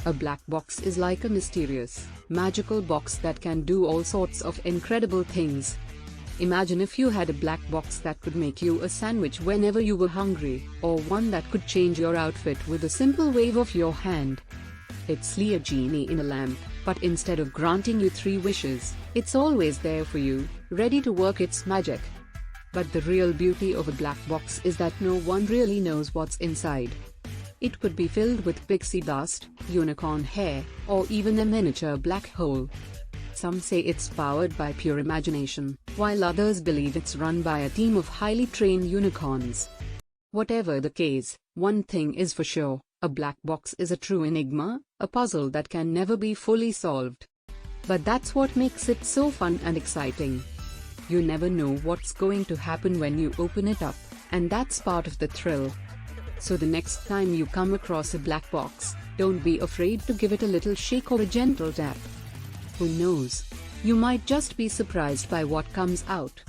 A black box is like a mysterious, magical box that can do all sorts of incredible things. Imagine if you had a black box that could make you a sandwich whenever you were hungry, or one that could change your outfit with a simple wave of your hand. It's like a genie in a lamp, but instead of granting you 3 wishes, it's always there for you, ready to work its magic. But the real beauty of a black box is that no one really knows what's inside. It could be filled with pixie dust, unicorn hair, or even a miniature black hole. Some say it's powered by pure imagination, while others believe it's run by a team of highly trained unicorns. Whatever the case, one thing is for sure, a black box is a true enigma, a puzzle that can never be fully solved. But that's what makes it so fun and exciting. You never know what's going to happen when you open it up, and that's part of the thrill. So the next time you come across a black box, don't be afraid to give it a little shake or a gentle tap. Who knows? You might just be surprised by what comes out.